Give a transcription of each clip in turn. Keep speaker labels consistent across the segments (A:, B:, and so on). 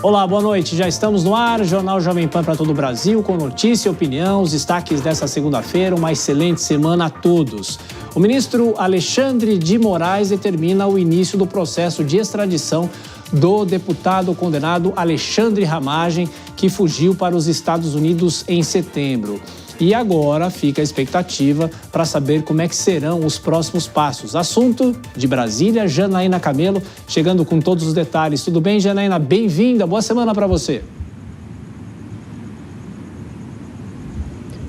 A: Olá, boa noite. Já estamos no ar, Jornal Jovem Pan para todo o Brasil, com notícia e opinião, os destaques dessa segunda-feira. Uma excelente semana a todos. O ministro Alexandre de Moraes determina o início do processo de extradição do deputado condenado Alexandre Ramagem, que fugiu para os Estados Unidos em setembro. E agora fica a expectativa para saber como é que serão os próximos passos. Assunto de Brasília, Janaína Camelo, chegando com todos os detalhes. Tudo bem, Janaína? Bem-vinda, boa semana para você.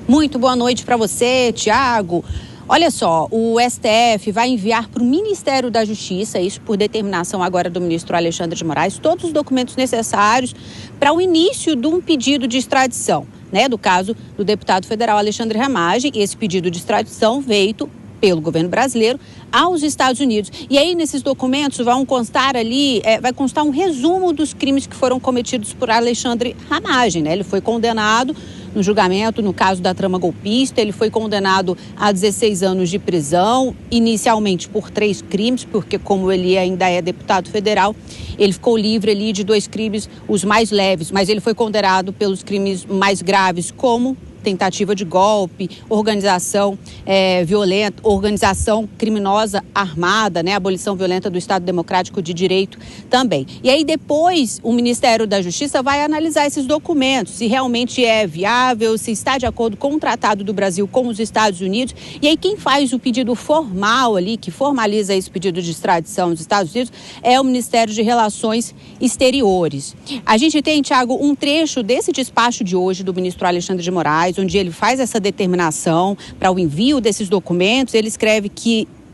B: Muito boa noite para você, Tiago. Olha só, o STF vai enviar para o Ministério da Justiça, isso por determinação agora do ministro Alexandre de Moraes, todos os documentos necessários para o início de um pedido de extradição, do caso do deputado federal Alexandre Ramagem. Esse pedido de extradição feito pelo governo brasileiro aos Estados Unidos. E aí, nesses documentos, vai constar um resumo dos crimes que foram cometidos por Alexandre Ramagem, Ele foi condenado no julgamento, no caso da trama golpista, ele foi condenado a 16 anos de prisão, inicialmente por 3 crimes, porque como ele ainda é deputado federal, ele ficou livre ali de 2 crimes, os mais leves, mas ele foi condenado pelos crimes mais graves, como tentativa de golpe, organização violenta, organização criminosa armada, abolição violenta do Estado Democrático de Direito também. E aí depois o Ministério da Justiça vai analisar esses documentos, se realmente é viável, se está de acordo com o Tratado do Brasil com os Estados Unidos. E aí quem faz o pedido formal ali, que formaliza esse pedido de extradição dos Estados Unidos, é o Ministério de Relações Exteriores. A gente tem, Tiago, um trecho desse despacho de hoje do ministro Alexandre de Moraes, onde ele faz essa determinação para o envio desses documentos. Ele escreve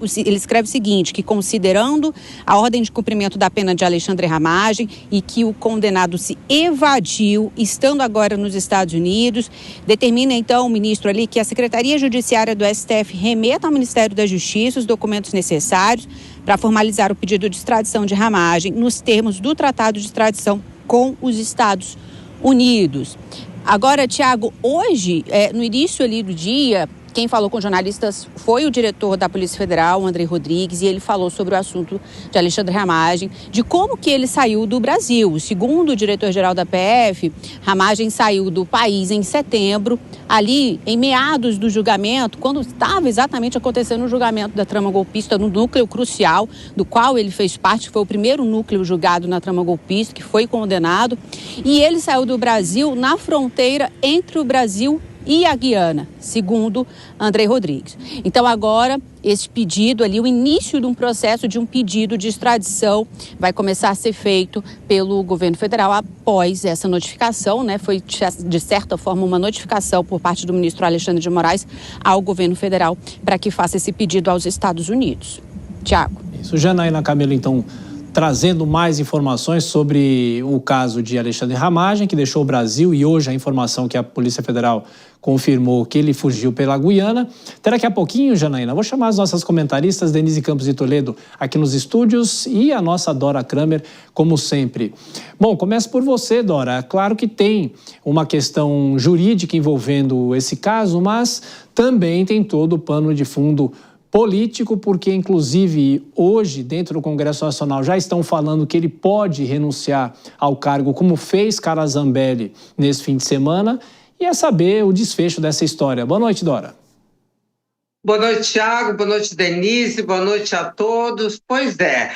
B: o seguinte, que considerando a ordem de cumprimento da pena de Alexandre Ramagem e que o condenado se evadiu, estando agora nos Estados Unidos, determina então o ministro ali que a Secretaria Judiciária do STF remeta ao Ministério da Justiça os documentos necessários para formalizar o pedido de extradição de Ramagem nos termos do Tratado de Extradição com os Estados Unidos. Agora, Tiago, hoje, no início ali do dia, quem falou com jornalistas foi o diretor da Polícia Federal, André Rodrigues, e ele falou sobre o assunto de Alexandre Ramagem, de como que ele saiu do Brasil. Segundo o diretor-geral da PF, Ramagem saiu do país em setembro, ali em meados do julgamento, quando estava exatamente acontecendo o julgamento da trama golpista no núcleo crucial, do qual ele fez parte, foi o primeiro núcleo julgado na trama golpista, que foi condenado, e ele saiu do Brasil na fronteira entre o Brasil e a Guiana, segundo André Rodrigues. Então agora, esse pedido ali, o início de um processo de um pedido de extradição vai começar a ser feito pelo governo federal após essa notificação, Foi, de certa forma, uma notificação por parte do ministro Alexandre de Moraes ao governo federal para que faça esse pedido aos Estados Unidos. Tiago.
A: Isso, Janaína Camelo, então, trazendo mais informações sobre o caso de Alexandre Ramagem, que deixou o Brasil, e hoje a informação que a Polícia Federal confirmou que ele fugiu pela Guiana. Até daqui a pouquinho, Janaína, vou chamar as nossas comentaristas, Denise Campos de Toledo, aqui nos estúdios, e a nossa Dora Kramer, como sempre. Bom, começo por você, Dora. Claro que tem uma questão jurídica envolvendo esse caso, mas também tem todo o pano de fundo político, porque, inclusive, hoje, dentro do Congresso Nacional, já estão falando que ele pode renunciar ao cargo, como fez Carla Zambelli nesse fim de semana, e é saber o desfecho dessa história. Boa noite, Dora.
C: Boa noite, Tiago. Boa noite, Denise. Boa noite a todos. Pois é,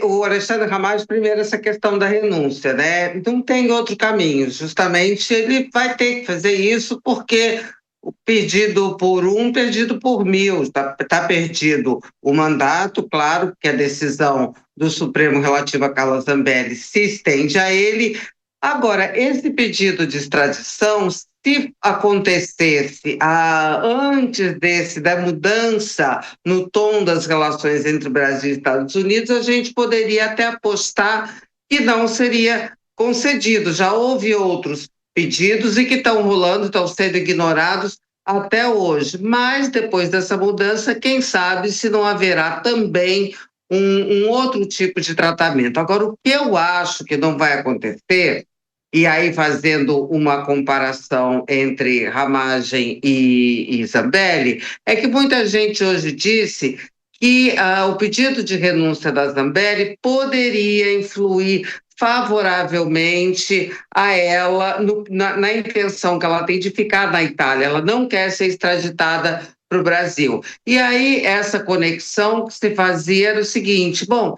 C: o Alexandre Ramagem, primeiro, essa questão da renúncia, Não tem outro caminho. Justamente, ele vai ter que fazer isso porque o pedido por um, perdido por mil. Está perdido o mandato, claro que a decisão do Supremo relativa a Carla Zambelli se estende a ele. Agora, esse pedido de extradição, se acontecesse antes da mudança no tom das relações entre Brasil e Estados Unidos, a gente poderia até apostar que não seria concedido. Já houve outros pedidos e que estão rolando, estão sendo ignorados até hoje. Mas, depois dessa mudança, quem sabe se não haverá também um outro tipo de tratamento. Agora, o que eu acho que não vai acontecer, e aí fazendo uma comparação entre Ramagem e Zambelli, é que muita gente hoje disse que o pedido de renúncia da Zambelli poderia influir favoravelmente a ela na intenção que ela tem de ficar na Itália. Ela não quer ser extraditada para o Brasil. E aí essa conexão que se fazia era o seguinte: bom,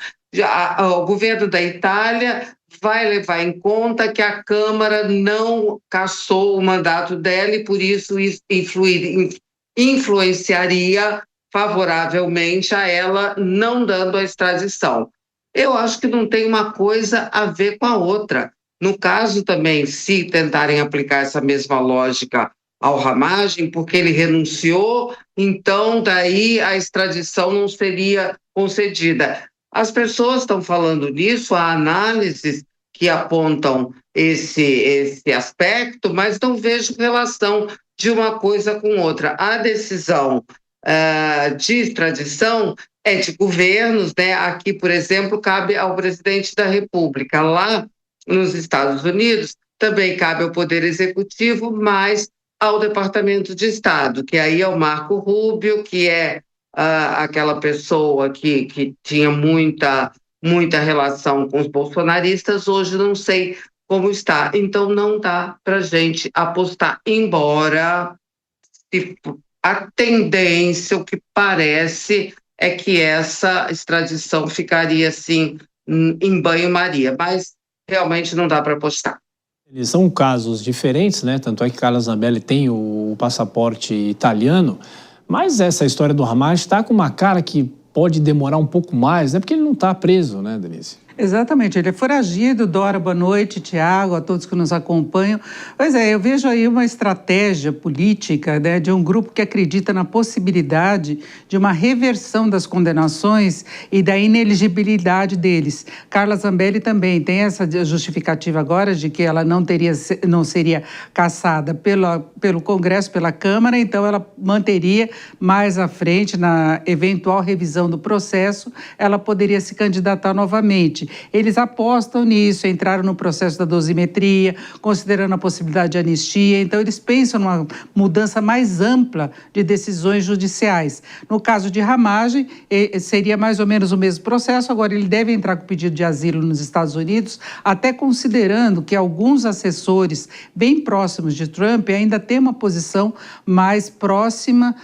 C: o governo da Itália vai levar em conta que a Câmara não cassou o mandato dela e por isso influenciaria favoravelmente a ela, não dando a extradição. Eu acho que não tem uma coisa a ver com a outra. No caso também, se tentarem aplicar essa mesma lógica ao Ramagem, porque ele renunciou, então daí a extradição não seria concedida. As pessoas estão falando nisso, há análises que apontam esse aspecto, mas não vejo relação de uma coisa com outra. A decisão de extradição é de governos, né? Aqui, por exemplo, cabe ao presidente da República. Lá nos Estados Unidos também cabe ao Poder Executivo, mas ao Departamento de Estado, que aí é o Marco Rubio, que é aquela pessoa que tinha muita relação com os bolsonaristas. Hoje não sei como está. Então não dá para a gente apostar, embora a tendência, o que parece, é que essa extradição ficaria assim em banho-maria, mas realmente não dá para apostar.
A: Eles são casos diferentes, né? Tanto é que Carla Zambelli tem o passaporte italiano, mas essa história do Ramagem está com uma cara que pode demorar um pouco mais, né? Porque ele não está preso, né, Denise?
D: Exatamente, ele é foragido. Dora, boa noite, Tiago, a todos que nos acompanham. Pois é, eu vejo aí uma estratégia política, né, de um grupo que acredita na possibilidade de uma reversão das condenações e da ineligibilidade deles. Carla Zambelli também tem essa justificativa agora de que ela não seria cassada pelo Congresso, pela Câmara, então ela manteria mais à frente, na eventual revisão do processo, ela poderia se candidatar novamente. Eles apostam nisso, entraram no processo da dosimetria, considerando a possibilidade de anistia, então eles pensam numa mudança mais ampla de decisões judiciais. No caso de Ramagem, seria mais ou menos o mesmo processo. Agora ele deve entrar com pedido de asilo nos Estados Unidos, até considerando que alguns assessores bem próximos de Trump ainda têm uma posição mais próxima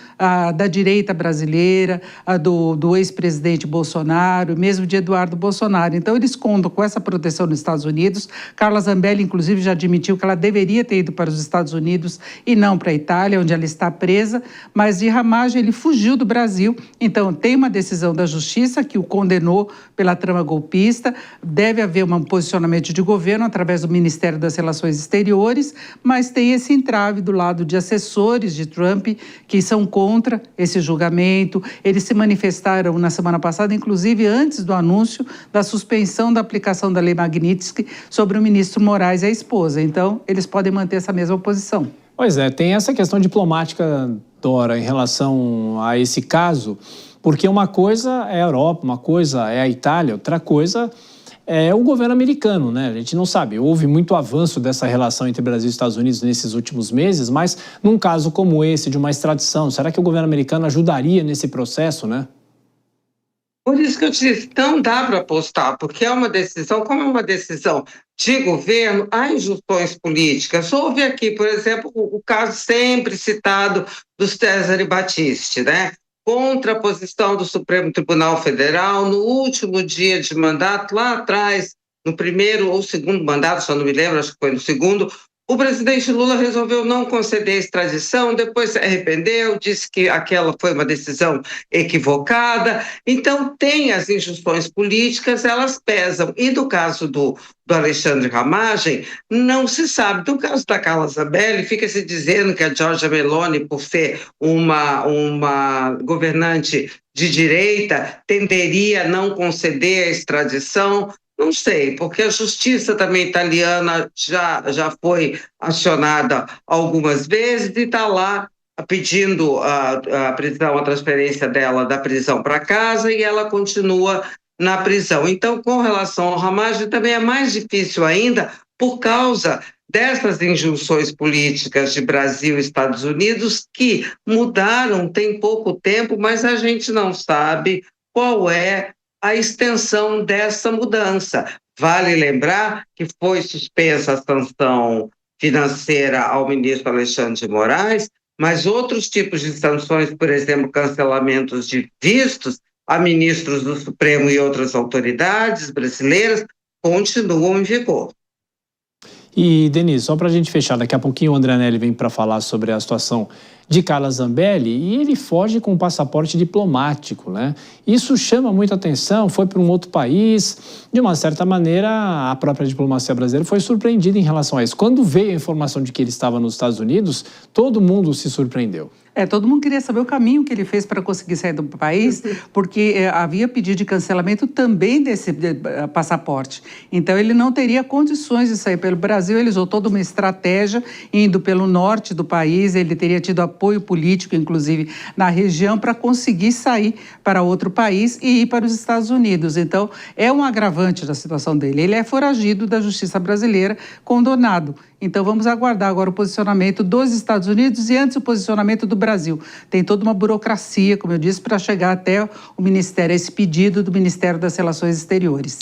D: da direita brasileira, do ex-presidente Bolsonaro, mesmo de Eduardo Bolsonaro. Então, eles contam com essa proteção nos Estados Unidos. Carla Zambelli, inclusive, já admitiu que ela deveria ter ido para os Estados Unidos e não para a Itália, onde ela está presa, mas de Ramagem ele fugiu do Brasil. Então, tem uma decisão da Justiça que o condenou pela trama golpista. Deve haver um posicionamento de governo através do Ministério das Relações Exteriores, mas tem esse entrave do lado de assessores de Trump que são contra esse julgamento. Eles se manifestaram na semana passada, inclusive antes do anúncio da suspensão da aplicação da Lei Magnitsky sobre o ministro Moraes e a esposa. Então, eles podem manter essa mesma posição.
A: Pois é, tem essa questão diplomática, Dora, em relação a esse caso, porque uma coisa é a Europa, uma coisa é a Itália, outra coisa é o governo americano, né? A gente não sabe, houve muito avanço dessa relação entre Brasil e Estados Unidos nesses últimos meses, mas num caso como esse, de uma extradição, será que o governo americano ajudaria nesse processo, né?
C: Por isso que eu te disse, não dá para apostar, porque é uma decisão, como é uma decisão de governo, há injunções políticas. Houve aqui, por exemplo, o caso sempre citado do Cesare Battisti, né? Contra a posição do Supremo Tribunal Federal, no último dia de mandato, lá atrás, no primeiro ou segundo mandato, só não me lembro, acho que foi no segundo, o presidente Lula resolveu não conceder a extradição, depois se arrependeu, disse que aquela foi uma decisão equivocada. Então, tem as injunções políticas, elas pesam. E do caso do Alexandre Ramagem, não se sabe. Do caso da Carla Zambelli, fica se dizendo que a Giorgia Meloni, por ser uma governante de direita, tenderia a não conceder a extradição. Não sei, porque a justiça também italiana já foi acionada algumas vezes e está lá pedindo a prisão, a transferência dela da prisão para casa, e ela continua na prisão. Então, com relação ao Ramagem, também é mais difícil ainda por causa dessas injunções políticas de Brasil e Estados Unidos que mudaram tem pouco tempo, mas a gente não sabe qual é a extensão dessa mudança. Vale lembrar que foi suspensa a sanção financeira ao ministro Alexandre de Moraes, mas outros tipos de sanções, por exemplo, cancelamentos de vistos a ministros do Supremo e outras autoridades brasileiras, continuam em vigor.
A: E, Denise, só para a gente fechar, daqui a pouquinho o André Anelli vem para falar sobre a situação de Carla Zambelli e ele foge com um passaporte diplomático, né? Isso chama muita atenção, foi para um outro país. De uma certa maneira, a própria diplomacia brasileira foi surpreendida em relação a isso. Quando veio a informação de que ele estava nos Estados Unidos, todo mundo se surpreendeu.
D: Todo mundo queria saber o caminho que ele fez para conseguir sair do país, porque havia pedido de cancelamento também desse passaporte. Então, ele não teria condições de sair pelo Brasil, ele usou toda uma estratégia indo pelo norte do país, ele teria tido apoio político, inclusive, na região, para conseguir sair para outro país e ir para os Estados Unidos. Então, é um agravante da situação dele. Ele é foragido da justiça brasileira, condonado. Então, vamos aguardar agora o posicionamento dos Estados Unidos e antes o posicionamento do Brasil. Tem toda uma burocracia, como eu disse, para chegar até o Ministério, esse pedido do Ministério das Relações Exteriores.